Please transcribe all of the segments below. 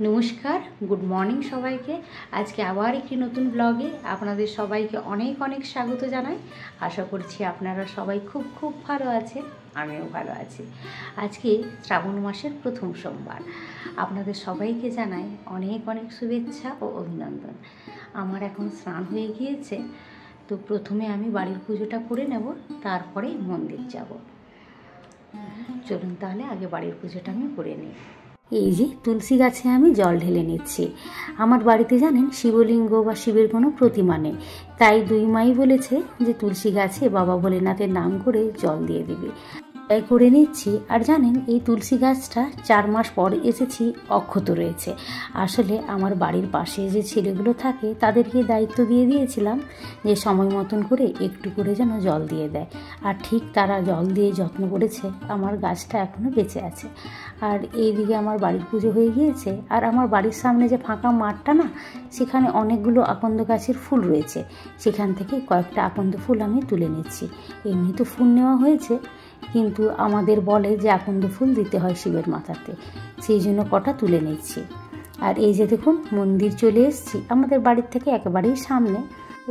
নমস্কার, good morning সবাইকে। আজকে আবার একটি নতুন ব্লগে আপনাদের সবাইকে অনেক অনেক স্বাগত জানাই। আশা করছি আপনারা সবাই খুব খুব ভালো আছেন, আমিও ভালো আছি। আজকে শ্রাবণ মাসের প্রথম সোমবার। আপনাদের সবাইকে জানাই অনেক অনেক শুভেচ্ছা ও অভিনন্দন। আমার এখন স্নান হয়ে গিয়েছে, তো প্রথমে আমি বাড়ির পুজোটা করে নেব, তারপরে মন্দির যাব। চলুন তাহলে আগে বাড়ির পুজোটা আমি করে নিই। এই যে তুলসী গাছে আমি জল ঢেলে নিচ্ছি। আমার বাড়িতে জানেন শিবলিঙ্গ বা শিবের কোনো প্রতিমা নেই, তাই দুই মাই বলেছে যে তুলসী গাছে বাবা ভোলেনাথের নাম করে জল দিয়ে দিবি, তাই করে নিচ্ছি। আর জানেন এই তুলসী গাছটা 4 মাস পর এসেছি, অক্ষত রয়েছে। আসলে আমার বাড়ির পাশে যে ছেলেগুলো থাকে তাদেরকে দায়িত্ব দিয়ে দিয়েছিলাম যে সময় মতন করে একটু করে যেন জল দিয়ে দেয়, আর ঠিক তারা জল দিয়ে যত্ন করেছে, আমার গাছটা এখনও বেঁচে আছে। আর এইদিকে আমার বাড়ির পুজো হয়ে গিয়েছে, আর আমার বাড়ির সামনে যে ফাঁকা মাঠটা না, সেখানে অনেকগুলো আকন্দ গাছের ফুল রয়েছে, সেখান থেকে কয়েকটা আকন্দ ফুল আমি তুলে নিচ্ছি। এমনি তো ফুল নেওয়া হয়েছে, কিন্তু আমাদের বলে যে আকন্দ ফুল দিতে হয় শিবের মাথাতে, সেই জন্য কটা তুলে নিচ্ছি। আর এই যে দেখুন মন্দির চলে এসেছি, আমাদের বাড়ির থেকে একেবারেই সামনে,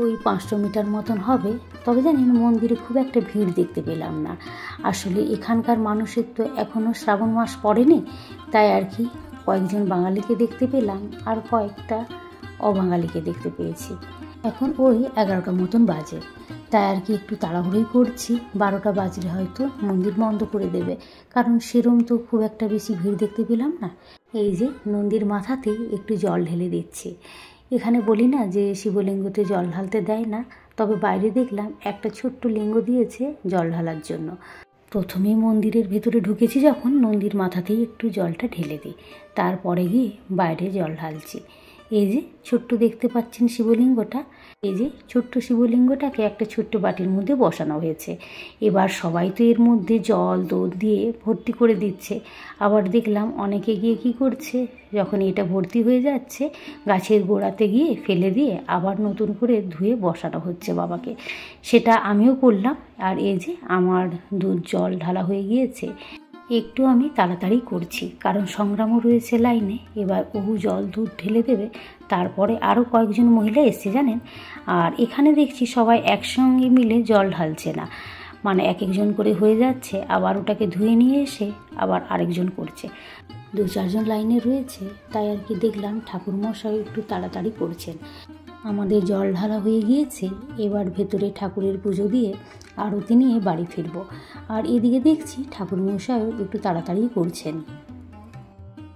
ওই 500 মিটার মতন হবে। তবে জানেন মন্দিরে খুব একটা ভিড় দেখতে পেলাম না। আসলে এখানকার মানুষের তো এখনও শ্রাবণ মাস পড়েনি, তাই আর কি কয়েকজন বাঙালিকে দেখতে পেলাম আর কয়েকটা অবাঙালিকে দেখতে পেয়েছি। এখন ওই 11টা মতন বাজে, তাই আর কি একটু তাড়াহুড়োই করছি। 12টা বাজলে হয়তো মন্দির বন্ধ করে দেবে, কারণ সেরম তো খুব একটা বেশি ভিড় দেখতে পেলাম না। এই যে নন্দীর মাথাতেই একটু জল ঢেলে দিচ্ছি। এখানে বলি না যে শিবলিঙ্গতে জল ঢালতে দেয় না, তবে বাইরে দেখলাম একটা ছোট্ট লিঙ্গ দিয়েছে জল ঢালার জন্য। প্রথমেই মন্দিরের ভেতরে ঢুকেছি যখন, নন্দীর মাথাতেই একটু জলটা ঢেলে দিই, তারপরে গিয়ে বাইরে জল ঢালছি। এই যে ছোট্ট দেখতে পাচ্ছেন শিবলিঙ্গটা, এই যে ছোট্ট শিবলিঙ্গটাকে একটা ছোট্ট বাটির মধ্যে বসানো হয়েছে। এবার সবাই তো এর মধ্যে জল দুধ দিয়ে ভর্তি করে দিচ্ছে। আবার দেখলাম অনেকে গিয়ে কি করছে, যখন এটা ভর্তি হয়ে যাচ্ছে গাছের গোড়াতে গিয়ে ফেলে দিয়ে আবার নতুন করে ধুয়ে বসানো হচ্ছে বাবাকে। সেটা আমিও করলাম। আর এই যে আমার দুধ জল ঢালা হয়ে গিয়েছে। একটু আমি তাড়াতাড়ি করছি, কারণ সংগ্রামও রয়েছে লাইনে। এবার জল দুধ ঢেলে দেবে, তারপরে আরও কয়েকজন মহিলা এসছে জানেন। আর এখানে দেখছি সবাই একসঙ্গে মিলে জল ঢালছে না, মানে এক একজন করে হয়ে যাচ্ছে, আবার ওটাকে ধুয়ে নিয়ে এসে আবার আরেকজন করছে। 2-4 জন লাইনে রয়েছে, তাই আর কি দেখলাম ঠাকুরমশাই একটু তাড়াতাড়ি করছেন। আমাদের জল ঢালা হয়ে গিয়েছে, এবার ভেতরে ঠাকুরের পুজো দিয়ে আরতি নিয়ে বাড়ি ফিরব। আর এদিকে দেখছি ঠাকুরমশাইও একটু তাড়াতাড়ি করছেন।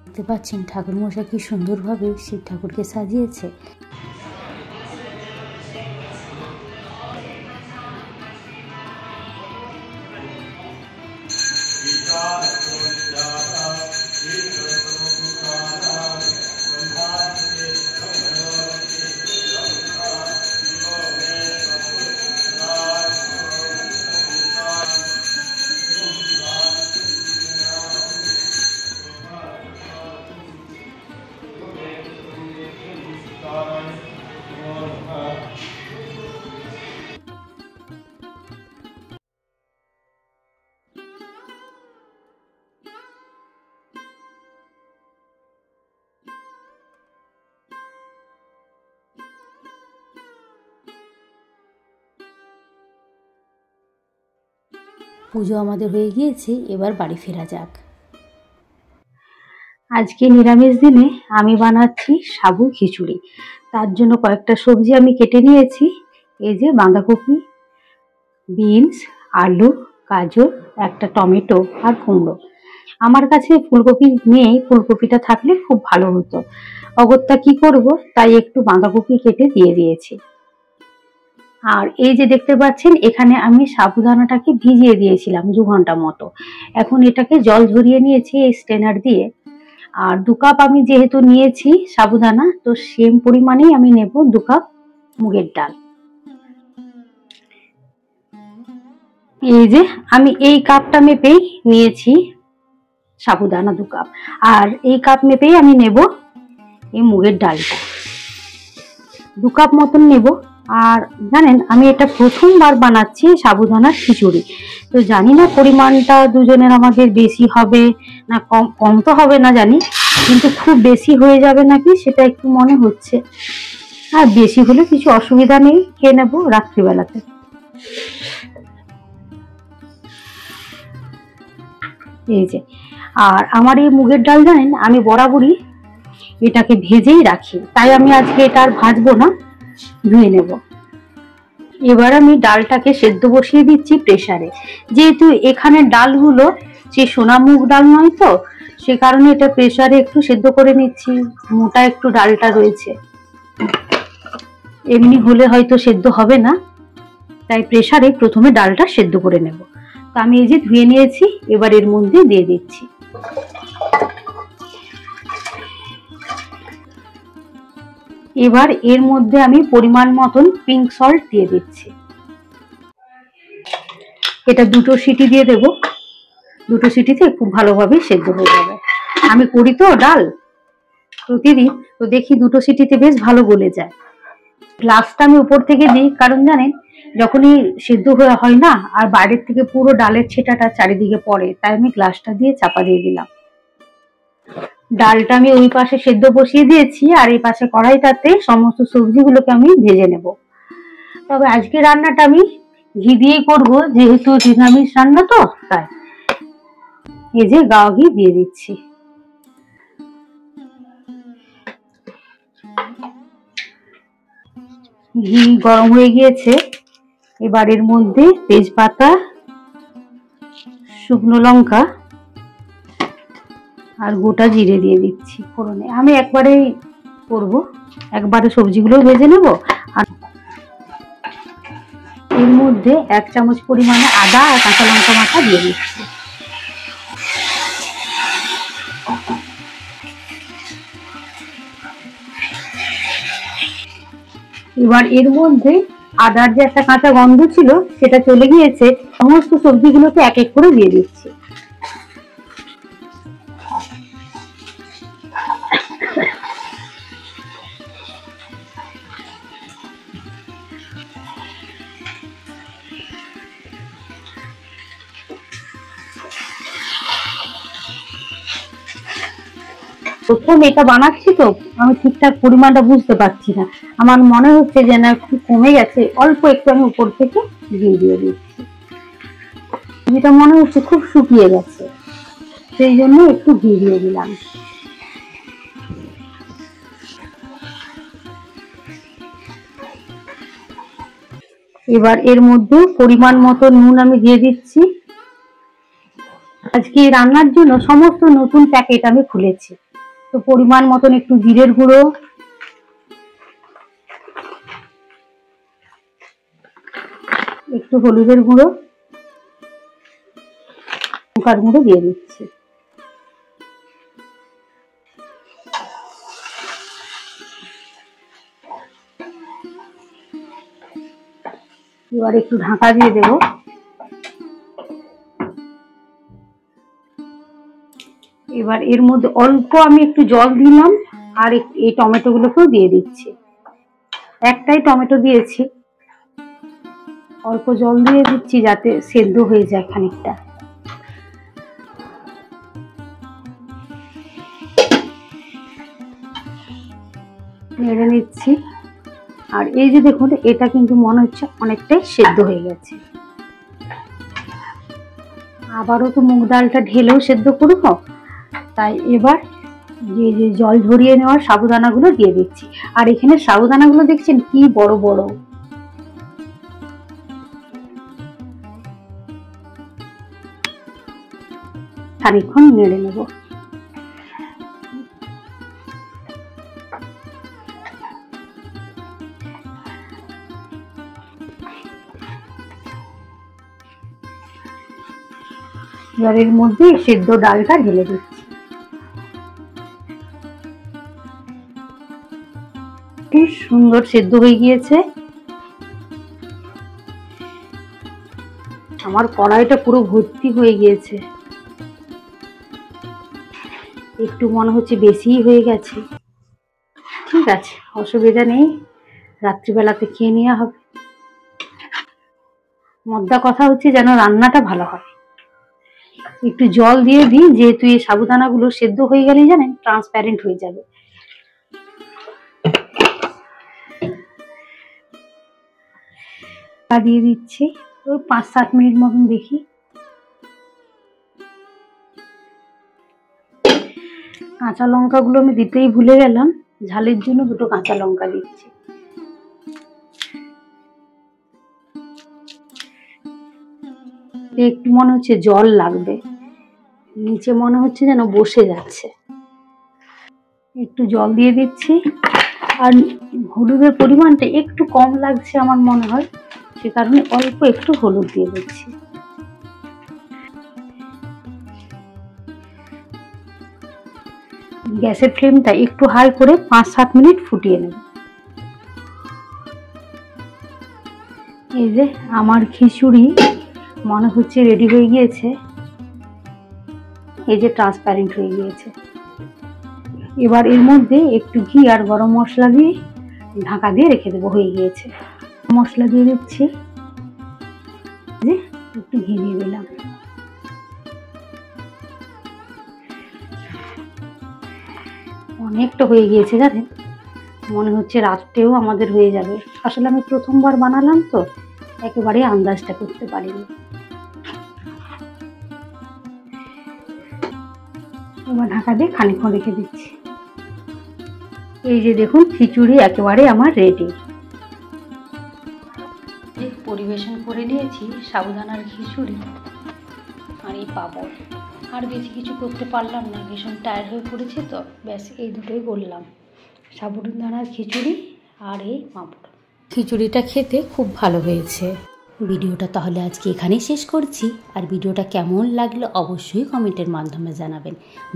দেখতে পাচ্ছেন ঠাকুরমশাই কি সুন্দরভাবে শিব ঠাকুরকে সাজিয়েছে। পুজো আমাদের হয়ে গিয়েছে, এবার বাড়ি ফেরা যাক। আজকে নিরামিষ দিনে আমি বানাচ্ছি সাবু খিচুড়ি। তার জন্য কয়েকটা সবজি আমি কেটে নিয়েছি। এই যে বাঁধাকপি, বিনস, আলু, গাজর, একটা টমেটো আর কুমড়ো। আমার কাছে ফুলকপি নেই, ফুলকপিটা থাকলে খুব ভালো হতো। অগত্যা কি করব, তাই একটু বাঁধাকপি কেটে দিয়ে দিয়েছি। আর এই যে দেখতে পাচ্ছেন এখানে আমি সাবুদানাটাকে ভিজিয়ে দিয়েছিলাম 2 ঘন্টা মতো। এখন এটাকে জল ঝরিয়ে নিয়েছি এই স্ট্রেনার দিয়ে। আর 2 কাপ আমি যেহেতু নিয়েছি সাবুদানা, তো সেম পরিমাণেই আমি নেব 2 কাপ মুগের ডাল। এই যে আমি এই কাপটা মেপেই নিয়েছি সাবুদানা 2 কাপ, আর এই কাপ মেপেই আমি নেব এই মুগের ডালটা 2 কাপ মতন নেব। আর জানেন আমি এটা প্রথমবার বানাচ্ছি সাবুদানার খিচুড়ি, তো জানি না পরিমাণটা দুজনের আমাদের বেশি হবে না কম তো হবে না জানি, কিন্তু খুব বেশি হয়ে যাবে নাকি সেটা একটু মনে হচ্ছে। আর বেশি হলে কিছু অসুবিধা নেই, খেয়ে নেবো রাত্রিবেলাতে। এই যে, আর আমার এই মুগের ডাল জানেন আমি বরাবরই এটাকে ভেজেই রাখি, তাই আমি আজকে এটা আর ভাজবো না, ধুয়ে নেব। এবার আমি ডালটাকে সেদ্ধ বসিয়ে দিচ্ছি প্রেসারে। যেহেতু এখানে ডালগুলো যে সোনা মুগ ডাল নয় তো, সে কারণে এটা প্রেসারে একটু সেদ্ধ করে নিচ্ছি। মোটা একটু ডালটা রয়েছে, এমনি হলে হয়তো সেদ্ধ হবে না, তাই প্রেসারে প্রথমে ডালটা সেদ্ধ করে নেব। তো আমি এই যে ধুয়ে নিয়েছি, এবার এর মধ্যে দিয়ে দিচ্ছি। এবার এর মধ্যে আমি পরিমাণ মতন পিঙ্ক সল্ট দিয়ে দিচ্ছি। এটা 2টো সিটি দিয়ে দেব, 2টো সিটিতে খুব ভালোভাবে সেদ্ধ হয়ে যাবে। আমি করি তো ডাল প্রতিদিন, তো দেখি 2টো সিটিতে বেশ ভালো গলে যায়। গ্লাসটা আমি উপর থেকে দিই, কারণ জানেন যখনই সেদ্ধ হয় না, আর বাইরের থেকে পুরো ডালের ছেটাটা চারিদিকে পড়ে, তাই আমি গ্লাসটা দিয়ে চাপা দিয়ে দিলাম। ডালটা আমি ওই পাশে সেদ্ধ বসিয়ে দিয়েছি, আর এই পাশে কড়াইটাতে সমস্ত সবজিগুলোকে আমি ভেজে নেব। তবে আজকে রান্নাটা আমি ঘি দিয়েই করবো, যেহেতু নিরামিষ রান্না তো, তাই এই যে গাওয়া ঘি দিয়ে দিচ্ছি। ঘি গরম হয়ে গিয়েছে, এবার এর মধ্যে তেজপাতা, শুকনো লঙ্কা আর গোটা জিরে দিয়ে দিচ্ছি ফোড়নে। আমি একবারেই করবো, একবারে সবজিগুলো ভেজে নেব। আর এর মধ্যে 1 চামচ পরিমাণে আদা আর কাঁচা লঙ্কা মাথা দিয়ে দিচ্ছি। এবার এর মধ্যে আদার যে একটা কাঁচা গন্ধ ছিল সেটা চলে গিয়েছে, সমস্ত সবজিগুলোকে এক এক করে দিয়ে দিচ্ছি। প্রথম এটা বানাচ্ছি তো, আমি ঠিকঠাক পরিমাণটা বুঝতে পারছি না, আমার মনে হচ্ছে যে না একটু কমে গেছে, অল্প একটু আমি উপর থেকে ঘি দিয়ে দিচ্ছি। যেটা মনে হচ্ছে খুব শুকিয়ে গেছে, সেই জন্য একটু ঘি দিয়ে দিলাম। এবার এর মধ্যে পরিমাণ মতো নুন আমি দিয়ে দিচ্ছি। আজকে রান্নার জন্য সমস্ত নতুন প্যাকেট আমি খুলেছি, তো পরিমাণ মতন একটু জিরের গুঁড়ো, একটু হলুদের গুঁড়ো, লঙ্কার গুঁড়ো দিয়ে দিচ্ছি। এবার একটু ঢাকা দিয়ে দেব। এবার এর মধ্যে অল্প আমি একটু জল দিলাম, আর এই টমেটো গুলোকেও দিয়ে দিচ্ছি। একটাই টমেটো দিয়েছি, অল্প জল দিয়ে দিচ্ছি যাতে সেদ্ধ হয়ে যায় খানিকটা। নেড়ে নিচ্ছি, আর এই যে দেখুন এটা কিন্তু মনে হচ্ছে অনেকটাই সেদ্ধ হয়ে গেছে। আবারও তো মুগ ডালটা ঢেলেও সেদ্ধ করবো, তাই এবার যে জল ঝরিয়ে নেওয়ার সাবুদানাগুলো দিয়ে দিচ্ছি। আর এখানে সাবুদানাগুলো দেখছেন কি বড় বড়। খানিকক্ষণ নেড়ে নেব। এবার এর মধ্যে সেদ্ধ ডালটা ঢেলে দিচ্ছি। কি সুন্দর সেদ্ধ হয়ে গিয়েছে, আমার কড়াইটা পুরো ভর্তি হয়ে গিয়েছে। একটু মনে হচ্ছে বেশিই হয়ে গেছে, ঠিক আছে অসুবিধা নেই, রাত্রিবেলাতে খেয়ে নেওয়া হবে। মোদ্দা কথা হচ্ছে যেন রান্নাটা ভালো হয়। একটু জল দিয়ে দিই, যেহেতু এই সাবুদানাগুলো সেদ্ধ হয়ে গেলেই জানেন ট্রান্সপ্যারেন্ট হয়ে যাবে। দিয়ে দিচ্ছি ওই 5-7 মিনিট মতন দেখি। কাঁচা লঙ্কাগুলো আমি দিতেই ভুলে গেলাম, ঝালের জন্য 2টো কাঁচা লঙ্কা দিচ্ছি। একটু মনে হচ্ছে জল লাগবে, নিচে মনে হচ্ছে যেন বসে যাচ্ছে। একটু জল দিয়ে দিচ্ছি। আর হলুদের পরিমাণটা একটু কম লাগছে আমার মনে হয়, সে কারণে অল্প একটু হলুদ দিয়ে দিচ্ছি। গ্যাসের ফ্লেমটা একটু হাই করে 5-7 মিনিট ফুটিয়ে নেব। এই যে আমার খিচুড়ি মনে হচ্ছে রেডি হয়ে গিয়েছে। এই যে ট্রান্সপ্যারেন্ট হয়ে গিয়েছে। এবার এর মধ্যে একটু ঘি আর গরম মশলা দিয়ে ঢাকা দিয়ে রেখে দেবো। হয়ে গিয়েছে। মশলা দিয়ে দিচ্ছি, যে একটু ঘি দিয়ে দিলাম। অনেকটা হয়ে গিয়েছে জানেন, মনে হচ্ছে রাত্রেও আমাদের হয়ে যাবে। আসলে আমি প্রথমবার বানালাম তো একেবারে আন্দাজটা করতে পারিনি। এবার ঢাকা দিয়ে খানিকক্ষণ রেখে দিচ্ছি। এই যে দেখুন খিচুড়ি একেবারে আমার রেডি। পরিবেশন করে নিয়েছি সাবুদানার খিচুড়ি আর এই পাঁপড়। আর বেশি কিছু করতে পারলাম না, ভীষণ টায়ার্ড হয়ে পড়েছে তো, ব্যাস এই দুটোই করলাম, সাবুদানার খিচুড়ি আর এই পাঁপড়। খিচুড়িটা খেতে খুব ভালো হয়েছে। ভিডিওটা তাহলে আজকে এখানেই শেষ করছি। আর ভিডিওটা কেমন লাগলো অবশ্যই কমেন্টের মাধ্যমে জানাবেন।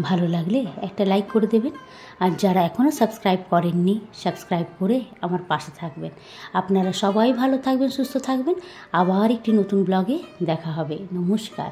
ভালো লাগলে একটা লাইক করে দেবেন। আর যারা এখনও সাবস্ক্রাইব করেননি, সাবস্ক্রাইব করে আমার পাশে থাকবেন। আপনারা সবাই ভালো থাকবেন, সুস্থ থাকবেন। আবার একটি নতুন ব্লগে দেখা হবে। নমস্কার।